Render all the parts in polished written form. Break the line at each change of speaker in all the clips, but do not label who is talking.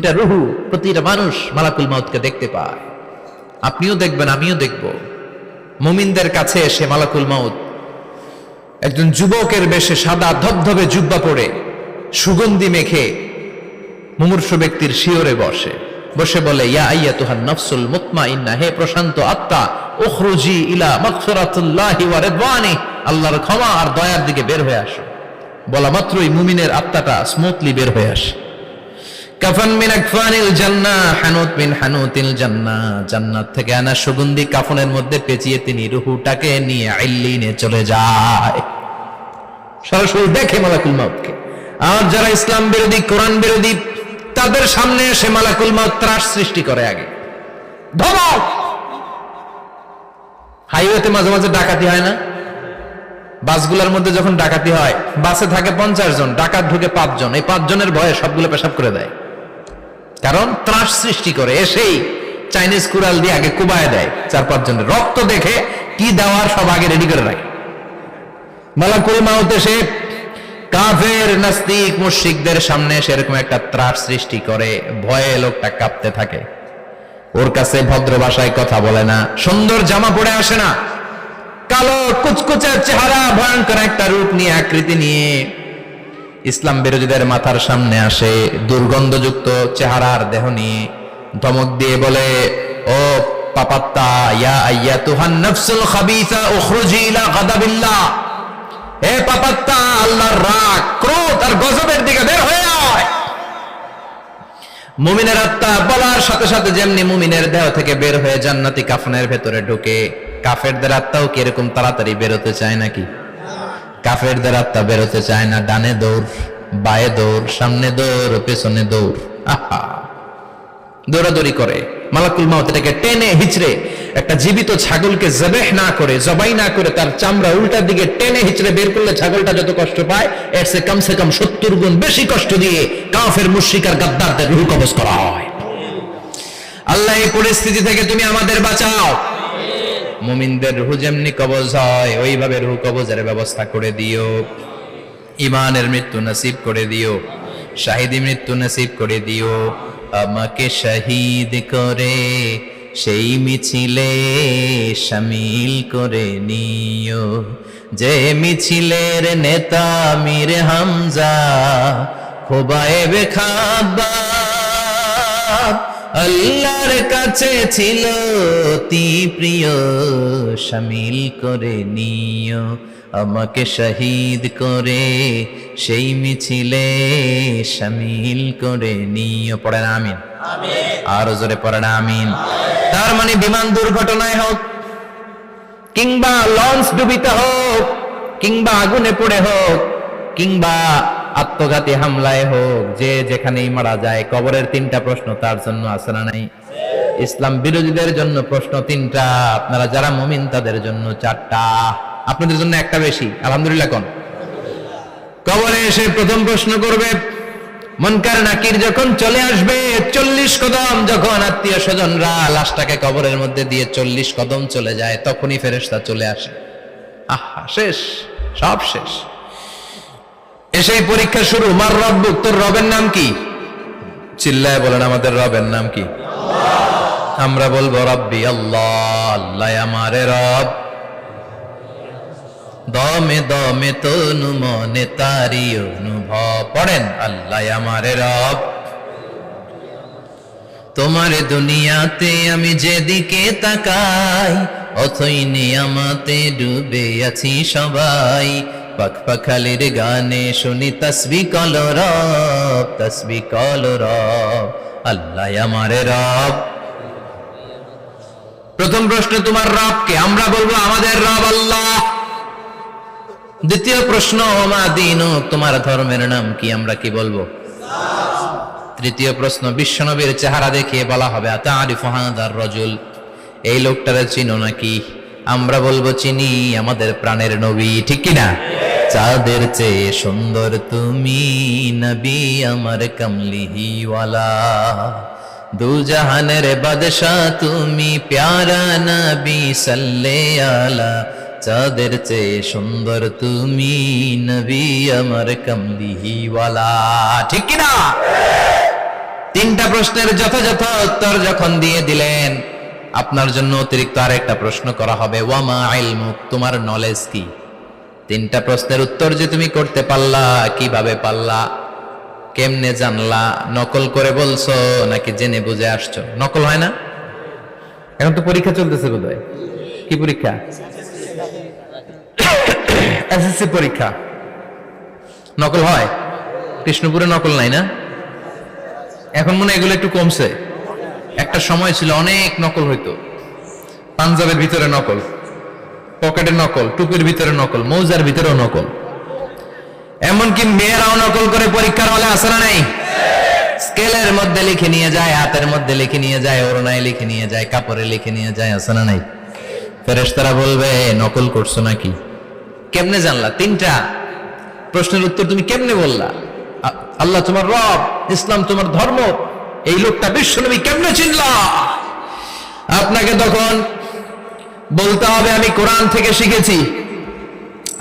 প্রতিটা রুহু, প্রতিটা মানুষ মালাকুল মাউতকে দেখতে পায়। আপনিও দেখবেন, আমিও দেখব। মুমিনদের কাছে এসে মালাকুল মাউত একজন যুবকের বেশে সাদা ধবধবে জুব্বা পরে সুগন্ধি মেখে মুমূর্ষু ব্যক্তির শিয়রে বসে বলে, ইয়া আইয়াতুহান নাফসুল মুতমাইন্না, হে প্রশান্ত আত্মা, উখরুজি ইলা মাগফিরাতুল্লাহি ওয়া রিদওয়ানি, আল্লাহর ক্ষমা আর দয়ার দিকে বের হয়ে আসো। বলা মাত্রই মুমিনের আত্মাটা স্মুথলি বের হয়ে আসে। কাফান মিন আকফানিল জান্নাহ, হানুত মিন হানুতিল জান্নাহ, জান্নাত থেকে আনা সুগন্ধি কাফনের মধ্যে পেঁচিয়ে তিনি রূহটাকে নিয়ে ইল্লিনে চলে যায়। সরাসরি দেখে মালাকুল মাউতকে। আর যারা ইসলাম বিরোধী, কোরআন বিরোধী, তাদের সামনে এসে মালাকুল মাউত ত্রাস সৃষ্টি করে। আগে ধমক। হাইওয়েতে মাঝে মাঝে ডাকাতি হয় না? বাসগুলোর মধ্যে যখন ডাকাতি হয়, বাসে থাকে 50 জন, ডাকাত ঢুকে 5 জন। এই 5 জনের ভয়ে সবগুলো পেশাব করে দেয়, কারণ ত্রাস সৃষ্টি করে। এসেই চাইনিজ কুড়াল দিয়ে আগে কুবায় দেয় 4-5 জনের। রক্ত দেখে কি দেওয়ার সব আগে রেডি করে রাখে। মালাকুল মাউত এসে কাফের, নাস্তিক, মুশরিকদের সামনে সেরকম একটা ত্রাস সৃষ্টি করে। ভয়ে লোকটা কাঁপতে থাকে। ওর কাছে ভদ্র ভাষায় কথা বলে না, সুন্দর জামা পরে আসে না, কালো কুচকুচে চেহারা, ভয়ঙ্কর একটা রূপ নিয়ে, আকৃতি নিয়ে ইসলাম বিরোধীদের মাথার সামনে আসে। দুর্গন্ধযুক্ত চেহারার দেহ নিয়ে ধমক দিয়ে বলে, ও পাপাত্তা, ইয়া আইয়াতুহান নাফসুল খাবিসা উখরুজি ইলা গাদাবিল্লাহ, হে পাপাত্তা, আল্লাহর রাগ, ক্রোধ আর গজবের দিকে বের হয়ে আয়। মুমিনের আত্মা বলার সাথে সাথে যেমনি মুমিনের দেহ থেকে বের হয়ে জান্নাতি কাফনের ভেতরে ঢুকে, কাফেরদের আত্মাও কি এরকম তাড়াতাড়ি বেরোতে চায় নাকি? কাফেরদের আত্মা বেরোতে চায় না। ডানে দৌড়, বায়ে দৌড়, সামনে দৌড়, পেছনে দৌড়, আহা, দৌড়াদৌড়ি করে। মালাকুল মাউত এটাকে টেনে হিচড়ে, একটা জীবিত ছাগলকে জবাই না করে তার চামড়া উল্টার দিকে টেনে হিচড়ে বের করলে ছাগলটা যত কষ্ট পায়, এর সে কম 70 গুণ বেশি কষ্ট দিয়ে কাফের, মুশরিক আর গাদ্দারদের রূহ কবজ করা হয়। আল্লাহ এই পরিস্থিতি থেকে তুমি আমাদের বাঁচাও। মুমিনদের রূহ যেমনি কবজ হয়, ওইভাবে রূহ কবজের ব্যবস্থা করে দিও। ইমানের মৃত্যু নসিব করে দিও, শাহিদি মৃত্যু নসিব করে দিও। আমাকে শহীদ করে সেই মিছিলে শামিল করে নিও, যে মিছিলের নেতা মীর হামজা, খোবায়েবে খাব্বাব, আল্লাহর কাছে ছিল অতি প্রিয়, শামিল করে নিও। আমাকে শহীদ করে সেই মিছিলে শামিল করে নিও। পড়েন আমিন। আর জোরে পড়েন আমিন। তার মানে বিমান দুর্ঘটনায় হোক, কিংবা লঞ্চ ডুবিতে হোক, কিংবা আগুনে পড়ে হোক, কিংবা আত্মঘাতী হামলায় হোক, যে যেখানেই মারা যায়, কবরের 3টা প্রশ্ন তার জন্য আছে না নাই? ইসলাম বিরোধীদের জন্য প্রশ্ন 3টা, আপনারা যারা মুমিন তাদের জন্য 4টা, আপনাদের জন্য একটা বেশি। আলহামদুলিল্লাহ কোন? কবরে এসে প্রথম প্রশ্ন করবে, মুনকার নাকির যখন চলে আসবে, 40 কদম যখন আত্মীয় স্বজনরা লাশটাকে কবরের মধ্যে দিয়ে 40 কদম চলে যায়, তখনই ফেরেশতা চলে আসে। আহা, শেষ, সব শেষ। এসেই পরীক্ষা শুরু। মার রব্বুক, তোর রবের নাম কি? চিল্লায় বলেন, আমাদের রবের নাম কি? আমরা বলবো রব্বি আল্লাহ, আল্লাহ আমারে রব। দমে দমে তনু মনে তারি অনুভব। পড়েন, আল্লাহ আমারে রব। তোমার দুনিয়াতে আমি যেদিকে তাকাই, অথই নিয়ামতে ডুবে আছি সবাই। পাখপাখালির গানে শুনি তসবিহ কলরব, তসবিহ কলরব, আল্লাহ আমারে রব। প্রথম প্রশ্ন, তোমার রব কে? আমরা বলবো আমাদের রব আল্লাহ। দ্বিতীয় প্রশ্ন, ওমা দীনু, তোমার ধর্মের নাম কি? আমরা কি বলবো? তৃতীয় প্রশ্ন, বিশ্বনবীর চেহারা দেখিয়ে বলা হবে, আতারিফু হাদার রাজুল, এই লোকটারে চিনো নাকি? আমরা বলবো চিনি, আমাদের প্রাণের নবী, ঠিক কিনা? চাঁদের চেয়ে সুন্দর তুমি নবী আমার কামলিওয়ালা, দু জাহানের বাদশাহ তুমি প্যারা নবী সাল্লে আলা, চাঁদের চেয়ে সুন্দর তুমি নবী আমার কামলিওয়ালা, ঠিক কিনা? তিনটা প্রশ্নের যথাযথ উত্তর যখন দিয়ে দিলেন, আপনার জন্য অতিরিক্ত আরেকটা প্রশ্ন করা হবে, ওয়ামা ইলমুক, তোমার নলেজ কি? তিনটা প্রশ্নের উত্তর যে তুমি করতে পারলা, কিভাবে পারলা, কেমনে জানলা? নকল করে বলছো নাকি জেনে বুঝে আসছো? নকল হয় না? এখন তো পরীক্ষা চলতেছে বোধহয়। কি পরীক্ষা? এসএসসি পরীক্ষা। নকল হয়? কৃষ্ণপুরে নকল নাই না? এখন মনে হয় এগুলো একটু কমছে। একটা সময় ছিল অনেক নকল হইতো। পাঞ্জাবের ভিতরে নকল, পকেটে নকল, টুপির ভিতরে নকল, মৌজার ভিতরেও নকল। এমনকি মেয়েরাও নকল করে পরীক্ষার হলে আসে না নাই? স্কেলের মধ্যে লিখে নিয়ে যায়, হাতের মধ্যে লিখে নিয়ে যায়, ওড়নায় লিখে নিয়ে যায়, কাপড়ে লিখে নিয়ে যায়, আসে না নাই? ফেরেশতারা বলবে নকল করছো নাকি? কেমনে জানলা? তিনটা প্রশ্নের উত্তর তুমি কেমনে বললা? আল্লাহ তোমার রব, ইসলাম তোমার ধর্ম, এই লোকটা বিশ্বনবী, কেমনে চিনলা? আপনাকে তখন বলতে হবে আমি কোরআন থেকে শিখেছি,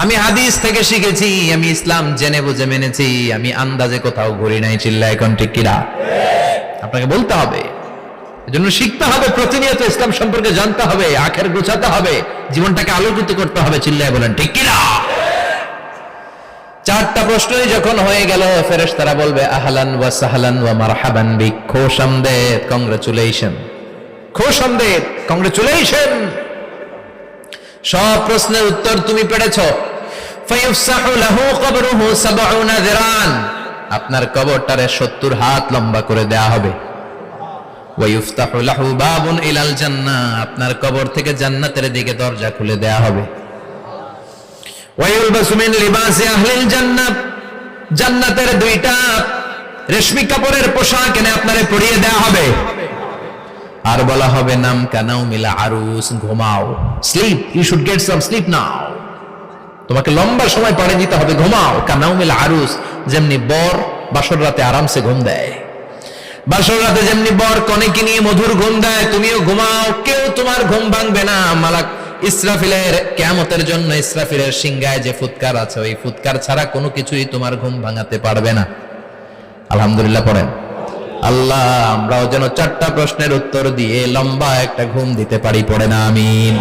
আমি হাদিস থেকে শিখেছি, আমি ইসলাম জেনে বুঝে মেনেছি, আমি আন্দাজে কোথাও ঘুরি নাই। চিল্লা এখন ঠিক কিনা? আপনাকে বলতে হবে, এজন্য শিখতে হবে, প্রতিনিয়ত ইসলাম সম্পর্কে জানতে হবে, আখের গোছাতে হবে, জীবনটাকে আলোকিত করতে হবে। চিল্লায় বলেন ঠিক কিনা? চারটা প্রশ্নই যখন হয়ে গেল, ফেরেশতারা বলবে আহলান ওয়া সাহলান ওয়া মারহাবান বিক, খোশামদেদ, কংগ্রাচুলেশন, খোশামদেদ, কংগ্রাচুলেশন, সব প্রশ্নের উত্তর তুমি পেরেছো। ফায়ুফসাহু লাহু কবরুহু ৭০ যিরান, আপনার কবরটারে ৭০ হাত লম্বা করে দেয়া হবে। ওয়া ইফতাহু লাহু বাবুন ইলাল জান্নাহ, আপনার কবর থেকে জান্নাতের দিকে দরজা খুলে দেয়া হবে। ওয়া ইলবাসু মিন লিবাসি আহলিল জান্নাহ, জান্নাতের দুইটা রেশমি কাপড়ের পোশাক এনে আপনারে পরিয়ে দেয়া হবে। আর বলা হবে নাম কানাও মিলা আরুস, ঘুমাও, sleep, you should get some sleep now, তোমাকে লম্বা সময় পাড়ি দিতে হবে, ঘুমাও। কানাও মিলা আরুস, যেমনি বর বাসর রাতে আরামসে ঘুম দেয়, বাসর রাতে যেমনি বর কনেকে নিয়ে মধুর ঘুম দেয়, তুমিও ঘুমাও, কেউ তোমার ঘুম ভাঙবে না। মালাক ইসরাফিলের, কিয়ামতের জন্য ইসরাফিলের সিংহায় যে ফুৎকার আছে, ওই ফুৎকার ছাড়া কোনো কিছুই তোমার ঘুম ভাঙাতে পারবে না। আলহামদুলিল্লাহ পড়েন। আল্লাহ আমরাও যেন চারটা প্রশ্নের উত্তর দিয়ে লম্বা একটা ঘুম দিতে পারি, পড়ে না আমিন।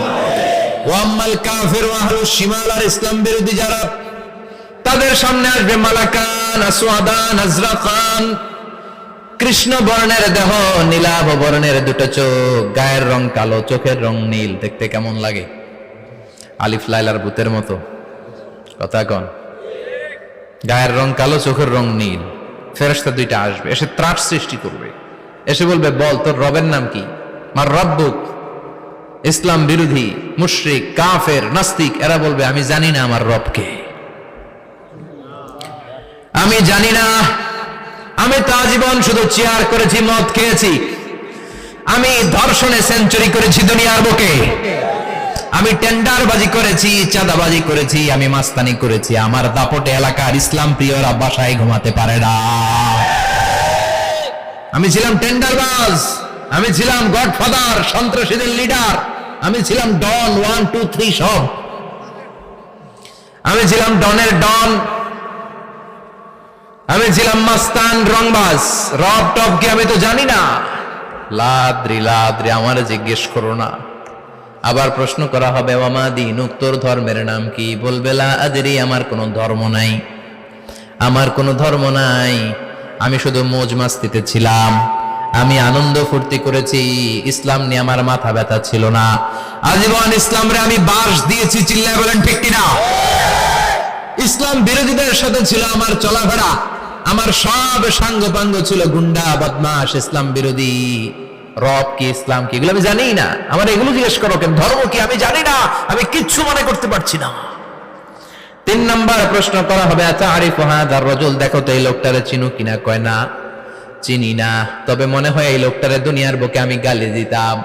ওয়াম্মাল কাফির ওয়া আহলুশ শিমাল, আর ইসলাম বিরোধী যারা, তাদের সামনে আসবে মালাকান আসওয়াদান আজরাকান, কৃষ্ণ বর্ণের দেহ, নীলাভ বর্ণের দুটো চোখ, গায়ের রং কালো, চোখের রং নীল। দেখতে কেমন লাগে? আলিফ লাইলার ভূতের মতো। কথা কন? গায়ের রং কালো, চোখের রং নীল। ফেরেশতা দুইটা আসবে, এসে ত্রাস সৃষ্টি করবে, এসে বলবে বল তোর রবের নাম কি? মার রব্বুক। ইসলাম বিরোধী মুশরিক, কাফের, নাস্তিক এরা বলবে আমি জানি না আমার রবকে, আমি জানি না, আমি তো আজীবন শুধু চেয়ার করেছি, মদ খেয়েছি, আমি ধর্ষণে সেঞ্চুরি করেছি দুনিয়ার বুকে, আমি টেন্ডারবাজি করেছি, চাঁদাবাজি করেছি, আমি মাস্তানি করেছি, আমার দাপটে এলাকার ইসলাম প্রিয়রা বাসায় ঘুমাতে পারে না। আমি ছিলাম টেন্ডারবাজ, আমি ছিলাম গডফাদার, সন্ত্রাসীদের লিডার, আমি ছিলাম ডন 1 2 3 সব, আমি ছিলাম ডনের ডন, আমি ছিলাম মাস্তান, রংবাজ, রব টপ কি আমি তো জানি না। লাদ্রি লাদ্রি, আমার জিজ্ঞেস করো না। আবার প্রশ্ন করা হবে ওয়ামা দীনুক, তোর ধর্মের নাম কি? বলবে লা আদরি, আমার কোনো ধর্ম নাই, আমার কোনো ধর্ম নাই, আমি শুধু মৌজ মাস্তিতে ছিলাম, আমি আনন্দ ফুর্তি করেছি, ইসলাম নিয়ে আমার মাথা ব্যথা ছিল না, আজীবন ইসলামরে আমি বাস দিয়েছি। চিল্লায় বলেন ঠিক কিনা? ইসলাম বিরোধীদের সাথে ছিল আমার চলাফেরা, আমার সব সাঙ্গপাঙ্গ ছিল গুন্ডা বদমাশ, ইসলাম বিরোধী। রব কি, ইসলাম কি, এগুলো আমি জানি না, আমার এগুলো জিজ্ঞেস করো কেন? ধর্ম কি আমি জানি না, আমি কিচ্ছু মনে করতে পারছি না। 3 নাম্বার প্রশ্ন করা হবে আচ্ছা আরিফ হাদার রাজুল, দেখো তো এই লোকটারে চিনো কিনা? কয় না, চিনি না, তবে মনে হয় এই লোকটারে দুনিয়ার বুকে আমি গালি দিতাম,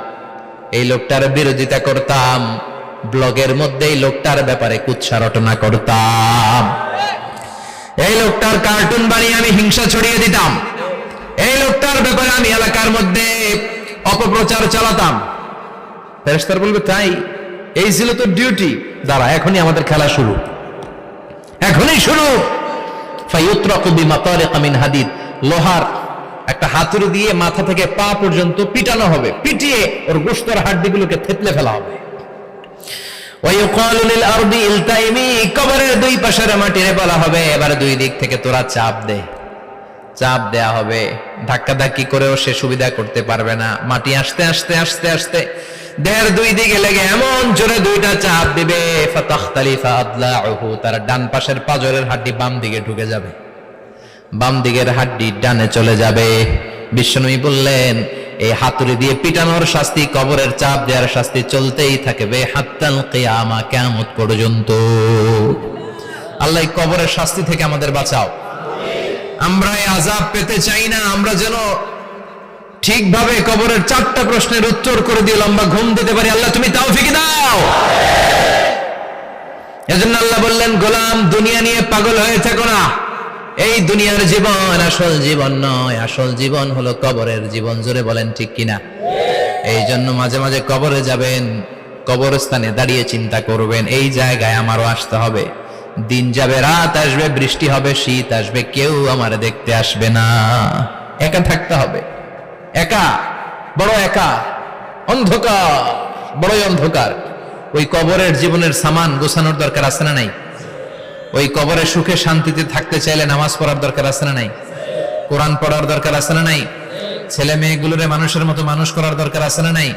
এই লোকটার বিরোধিতা করতাম, ব্লগের মধ্যে এই লোকটার ব্যাপারে কুৎসা রটনা করতাম, এই লোকটার কার্টুন বানিয়ে আমি হিংসা ছড়িয়ে দিতাম, এই লোকটার ব্যাপারে আমি এলাকার মধ্যে অপপ্রচার চালাতাম। ফেরেশতারা বলবে তাই, এই ছিল তো ডিউটি, দাঁড়া এখনই আমাদের খেলা শুরু, এখনই শুরু। ফায়ুতরাকু বিমাতারিক মিন হাদিদ, লোহার একটা হাতুড়ি দিয়ে মাথা থেকে পা পর্যন্ত পিটানো হবে, পিটিয়ে ওর গোশতের হাড্ডিগুলোকে থেতলে ফেলা হবে। ওয়ায়ুকালু লিল আরদি ইলতাইমি, কবরের দুই পাশের মাটিরে বলা হবে এবার দুই দিক থেকে তোরা চাপ দে। চাপ দেয়া হবে, ধাক্কাধাক্কি করেও সে সুবিধা করতে পারবে না। মাটি আস্তে আস্তে আস্তে আস্তে দেহের দুই দিকে লেগে এমন জোরে দুইটা চাপ দিবে, ফাতাখতালিফা আদলাউহু, তার ডান পাশের পাজরের হাড্ডি বাম দিকে ঢুকে যাবে, বাম দিকের হাড্ডি ডানে চলে যাবে। বিশ্বনবী বললেন এই হাতুড়ি দিয়ে পিটানোর শাস্তি, কবরের চাপ দেওয়ার শাস্তি চলতেই থাকবে হাত্তাল কিয়ামা, কিয়ামত পর্যন্ত। আল্লাহ কবরের শাস্তি থেকে আমাদের বাঁচাও। আমরা এই আযাব পেতে চাই না, আমরা যেন ঠিকভাবে কবরের 4টা প্রশ্নের উত্তর করে দিয়ে লম্বা ঘুম দিতে পারি। আল্লাহ তুমি তৌফিক দাও। এজন্য আল্লাহ বললেন, গোলাম দুনিয়া নিয়ে পাগল হয়ে থেকো না। এই দুনিয়ার জীবন আসল জীবন নয়, আসল জীবন হলো কবরের জীবন। জোরে বলেন ঠিক কিনা? এই জন্য মাঝে মাঝে কবরে যাবেন, কবরস্থানে দাঁড়িয়ে চিন্তা করবেন এই জায়গায় আমারও আসতে হবে। দিন যাবে, রাত আসবে, বৃষ্টি হবে, শীত আসবে, কেউ আমার দেখতে আসবে না। একা থাকতে হবে, একা, বড় একা, অন্ধকার, বড়ই অন্ধকার। ওই কবরের জীবনের সামান গোছানোর দরকার আছে না নাই? ওই কবরে সুখে শান্তিতে থাকতে চাইলে নামাজ পড়ার দরকার আছে না নাই? কোরআন পড়ার দরকার আছে না নাই? ছেলে মেয়েগুলোরে মানুষের মতো মানুষ করার দরকার আছে না নাই?